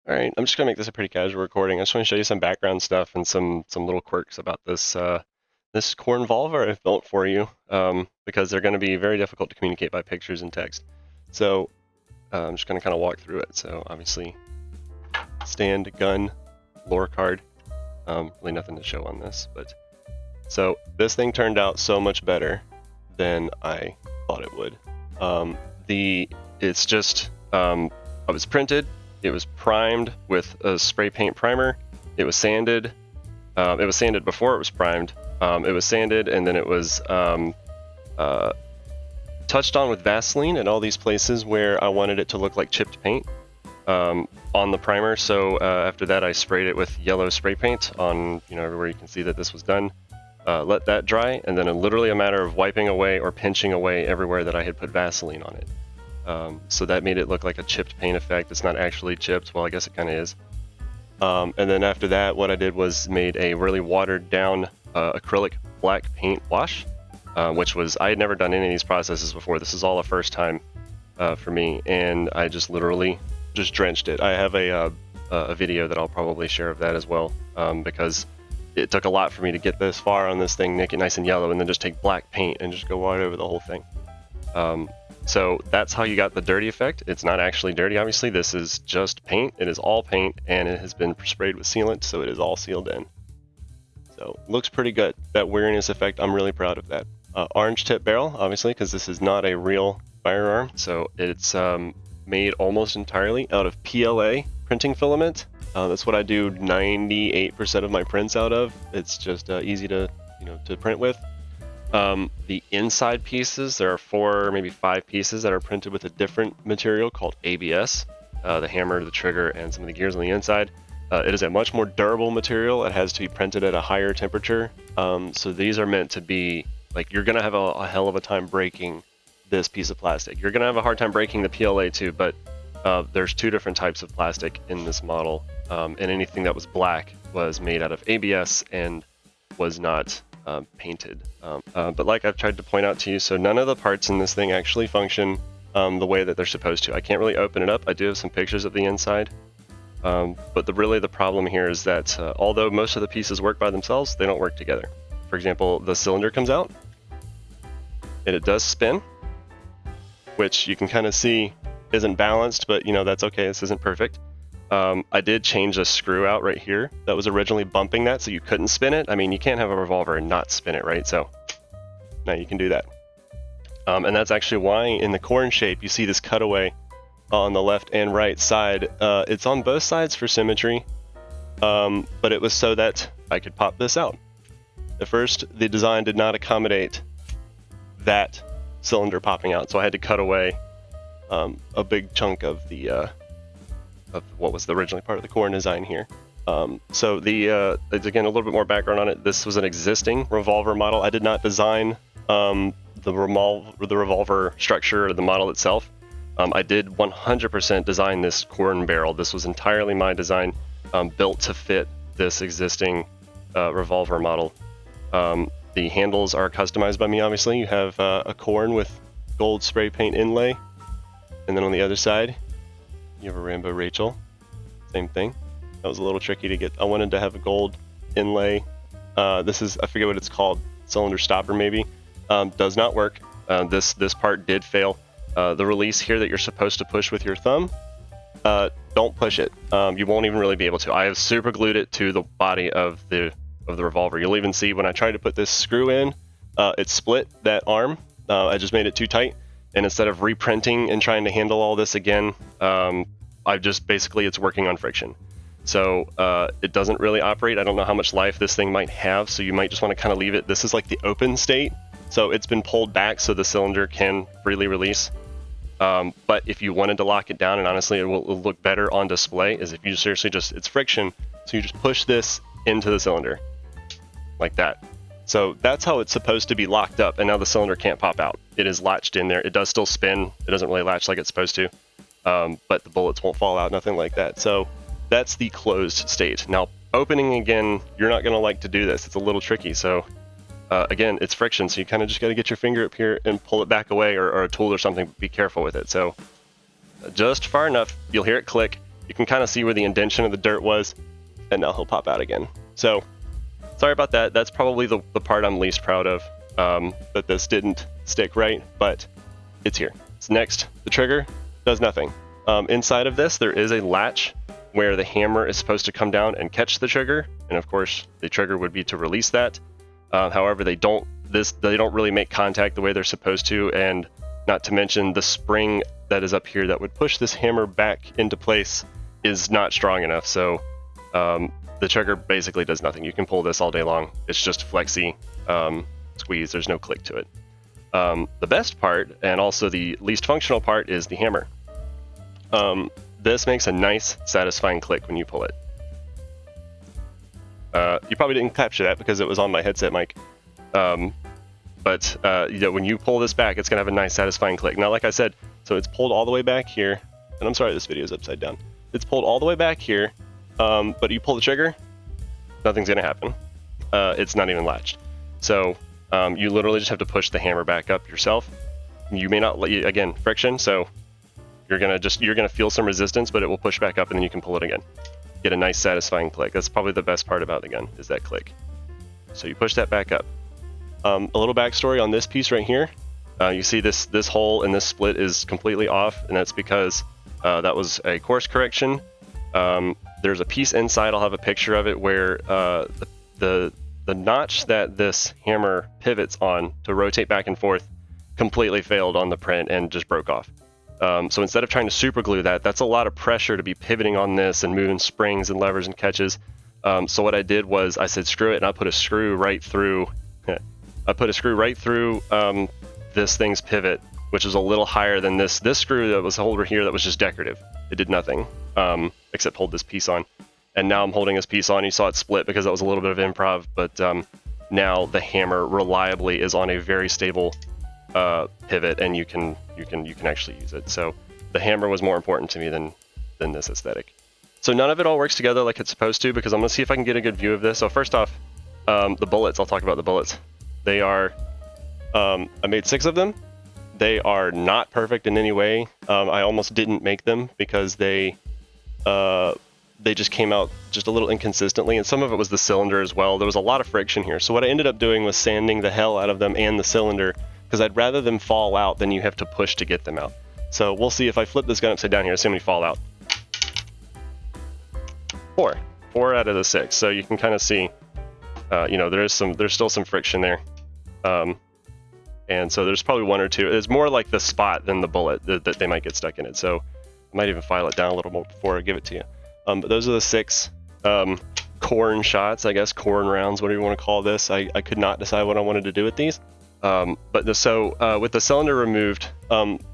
Alright, I'm just gonna make this a pretty casual recording. I just want to show you some background stuff and some little quirks about this CORNvolver I've built for you, because they're going to be very difficult to communicate by pictures and text. So I'm just going to kind of walk through it. So obviously, stand, gun, lore card. Really nothing to show on this, but so this thing turned out so much better than I thought it would. It's just I was printed. It was primed with a spray paint primer. It was sanded. It was sanded before it was primed. It was sanded and then it was touched on with Vaseline at all these places where I wanted it to look like chipped paint on the primer. So after that, I sprayed it with yellow spray paint on everywhere you can see that this was done. Let that dry, and then literally a matter of wiping away or pinching away everywhere that I had put Vaseline on it. So that made it look like a chipped paint effect. It's not actually chipped. Well, I guess it kind of is. And then after that, what I did was made a really watered down acrylic black paint wash, which was, I had never done any of these processes before. This is all a first time for me, and I just literally just drenched it. I have a video that I'll probably share of that as well, because it took a lot for me to get this far on this thing, make it nice and yellow, and then just take black paint and just go right over the whole thing. So that's how you got the dirty effect. It's not actually dirty, obviously. This is just paint. It is all paint, and it has been sprayed with sealant, so it is all sealed in. So looks pretty good. That weariness effect, I'm really proud of that. Orange tip barrel, obviously, because this is not a real firearm. So it's made almost entirely out of PLA printing filament. That's what I do 98% of my prints out of. It's just easy to print with. The inside pieces, there are 4, maybe 5 pieces that are printed with a different material called ABS. The hammer, the trigger, and some of the gears on the inside. It is a much more durable material. It has to be printed at a higher temperature. So these are meant to be, like, you're going to have a hell of a time breaking this piece of plastic. You're going to have a hard time breaking the PLA too, but there's 2 different types of plastic in this model. And anything that was black was made out of ABS and was not painted. But like I've tried to point out to you, so none of the parts in this thing actually function the way that they're supposed to. I can't really open it up. I do have some pictures of the inside. But really the problem here is that although most of the pieces work by themselves, they don't work together. For example, the cylinder comes out and it does spin, which you can kind of see isn't balanced, but that's okay. This isn't perfect. I did change a screw out right here that was originally bumping that, so you couldn't spin it. I mean, you can't have a revolver and not spin it, right? So now you can do that. And that's actually why in the corn shape you see this cutaway on the left and right side. It's on both sides for symmetry, but it was so that I could pop this out. At first, the design did not accommodate that cylinder popping out, so I had to cut away a big chunk of the of what was originally part of the corn design here. So it's again a little bit more background on it. This was an existing revolver model. I did not design the revolver structure or the model itself. I did 100% design this corn barrel. This was entirely my design, built to fit this existing revolver model. The handles are customized by me, obviously. You have a corn with gold spray paint inlay, and then on the other side you have a Rambo Rachel. Same thing. That was a little tricky to get. I wanted to have a gold inlay. This is, I forget what it's called, cylinder stopper maybe. Does not work. This part did fail. The release here that you're supposed to push with your thumb, don't push it. You won't even really be able to. I have super glued it to the body of the revolver. You'll even see when I tried to put this screw in, it split that arm. I just made it too tight. And instead of reprinting and trying to handle all this again, I've just basically, it's working on friction. So it doesn't really operate. I don't know how much life this thing might have, so you might just want to kind of leave it. This is like the open state. So it's been pulled back so the cylinder can freely release. But if you wanted to lock it down, and honestly it will look better on display, is if you seriously just, it's friction. So you just push this into the cylinder like that. So that's how it's supposed to be locked up, and now the cylinder can't pop out. It is latched in there. It does still spin. It doesn't really latch like it's supposed to, but the bullets won't fall out, nothing like that. So that's the closed state. Now, opening again, you're not going to like to do this. It's a little tricky. So again, it's friction, so you kind of just got to get your finger up here and pull it back away, or a tool or something. Be careful with it. So just far enough, you'll hear it click, You can kind of see where the indentation of the dirt was, and now he'll pop out again. So sorry about that. That's probably the part I'm least proud of, that this didn't stick right, but it's here. So next, the trigger does nothing. Inside of this, there is a latch where the hammer is supposed to come down and catch the trigger, and of course, the trigger would be to release that. However, they don't really make contact the way they're supposed to, and not to mention the spring that is up here that would push this hammer back into place is not strong enough. So the trigger basically does nothing. You can pull this all day long. It's just flexy squeeze. There's no click to it. The best part, and also the least functional part, is the hammer. This makes a nice, satisfying click when you pull it. You probably didn't capture that because it was on my headset mic. But when you pull this back, it's going to have a nice, satisfying click. Now, like I said, so it's pulled all the way back here. And I'm sorry, this video is upside down. It's pulled all the way back here. But you pull the trigger, nothing's going to happen. It's not even latched. So you literally just have to push the hammer back up yourself. You may not, again, friction. So you're gonna feel some resistance, but it will push back up, and then you can pull it again. Get a nice, satisfying click. That's probably the best part about the gun, is that click. So you push that back up. A little backstory on this piece right here. You see this hole in this split is completely off, and that's because that was a course correction. There's a piece inside, I'll have a picture of it, where the notch that this hammer pivots on to rotate back and forth completely failed on the print and just broke off. So instead of trying to super glue that, that's a lot of pressure to be pivoting on this and moving springs and levers and catches. So what I did was I said screw it, and I put a screw right through. This thing's pivot, which is a little higher than this screw that was over here that was just decorative. It did nothing except hold this piece on. And now I'm holding this piece on. You saw it split because that was a little bit of improv, but now the hammer reliably is on a very stable pivot, and you can actually use it. So the hammer was more important to me than this aesthetic. So none of it all works together like it's supposed to, because I'm gonna see if I can get a good view of this. So first off, the bullets. I'll talk about the bullets. They are, I made 6 of them. They are not perfect in any way. I almost didn't make them because they just came out just a little inconsistently, and some of it was the cylinder as well. There was a lot of friction here. So what I ended up doing was sanding the hell out of them and the cylinder, because I'd rather them fall out than you have to push to get them out. So we'll see if I flip this gun upside down here, see how many fall out. 4 out of the 6. So you can kind of see, there's still some friction there. And so there's probably 1 or 2. It's more like the spot than the bullet that they might get stuck in it. So I might even file it down a little more before I give it to you. But those are the 6 corn shots, I guess, corn rounds, whatever you want to call this. I could not decide what I wanted to do with these. With the cylinder removed,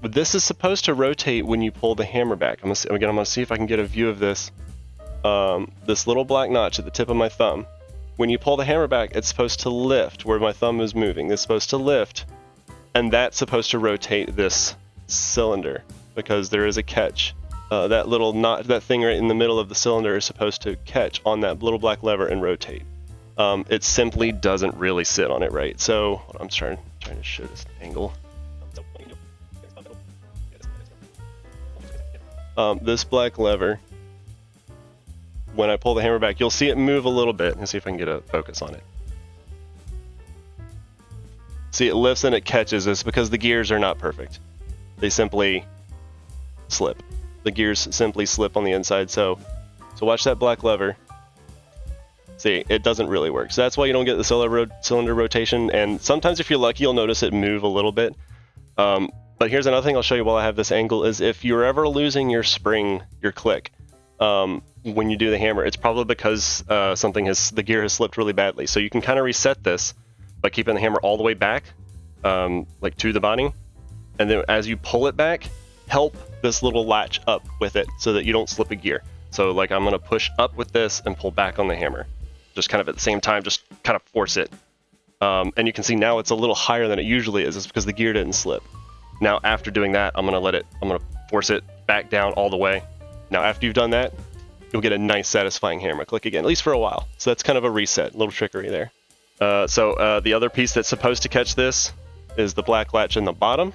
this is supposed to rotate when you pull the hammer back. I'm gonna see if I can get a view of this. This little black notch at the tip of my thumb. When you pull the hammer back, it's supposed to lift where my thumb is moving. It's supposed to lift, and that's supposed to rotate this cylinder because there is a catch. That little knot, that thing right in the middle of the cylinder, is supposed to catch on that little black lever and rotate. It simply doesn't really sit on it right. So I'm trying to show this angle. This black lever, when I pull the hammer back, you'll see it move a little bit. Let's see if I can get a focus on it. See, it lifts and it catches. It's because the gears are not perfect. They simply slip. The gears simply slip on the inside. So watch that black lever. See, it doesn't really work. So that's why you don't get the cylinder rotation. And sometimes if you're lucky, you'll notice it move a little bit. But here's another thing I'll show you while I have this angle is if you're ever losing your spring, your click, when you do the hammer, it's probably because the gear has slipped really badly. So you can kind of reset this by keeping the hammer all the way back, like to the body. And then as you pull it back, help this little latch up with it so that you don't slip a gear. So like I'm gonna push up with this and pull back on the hammer. Just kind of at the same time, just kind of force it. And you can see now it's a little higher than it usually is. It's because the gear didn't slip. Now after doing that, I'm gonna force it back down all the way. Now after you've done that, you'll get a nice satisfying hammer click again, at least for a while. So that's kind of a reset, a little trickery there. The other piece that's supposed to catch this is the black latch in the bottom.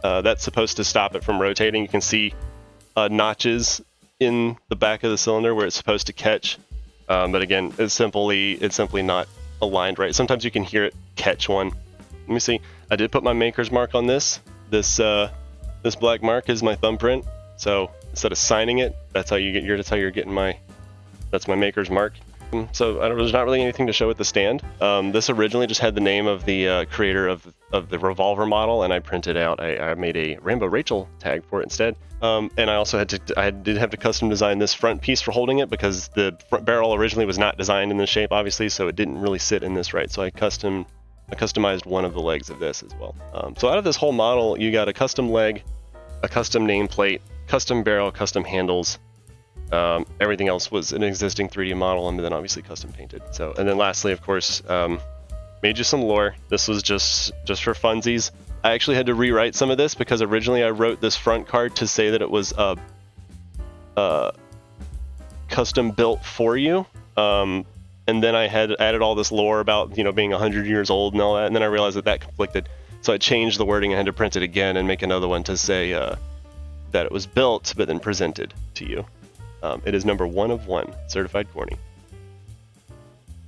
That's supposed to stop it from rotating. You can see notches in the back of the cylinder where it's supposed to catch. But again, it's simply not aligned right. Sometimes you can hear it catch one. Let me see. I did put my maker's mark on this. This black mark is my thumbprint. So instead of signing it, that's how you're getting my. That's my maker's mark. So there's not really anything to show with the stand. This originally just had the name of the creator of the Revolver model, and I printed out. I made a Rambo Rachel tag for it instead. And I did have to custom design this front piece for holding it because the front barrel originally was not designed in this shape, obviously, so it didn't really sit in this right. So I customized one of the legs of this as well. So out of this whole model, you got a custom leg, a custom nameplate, custom barrel, custom handles. Everything else was an existing 3D model and then obviously custom painted. So, and then lastly, of course, made you some lore. This was just for funsies. I actually had to rewrite some of this because originally I wrote this front card to say that it was custom built for you. And then I had added all this lore about, being 100 years old and all that. And then I realized that conflicted. So I changed the wording and had to print it again and make another one to say that it was built, but then presented to you. It is number 1 of 1, certified corny.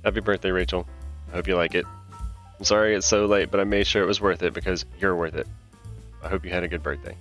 Happy birthday, Rachel. I hope you like it. I'm sorry it's so late, but I made sure it was worth it because you're worth it. I hope you had a good birthday.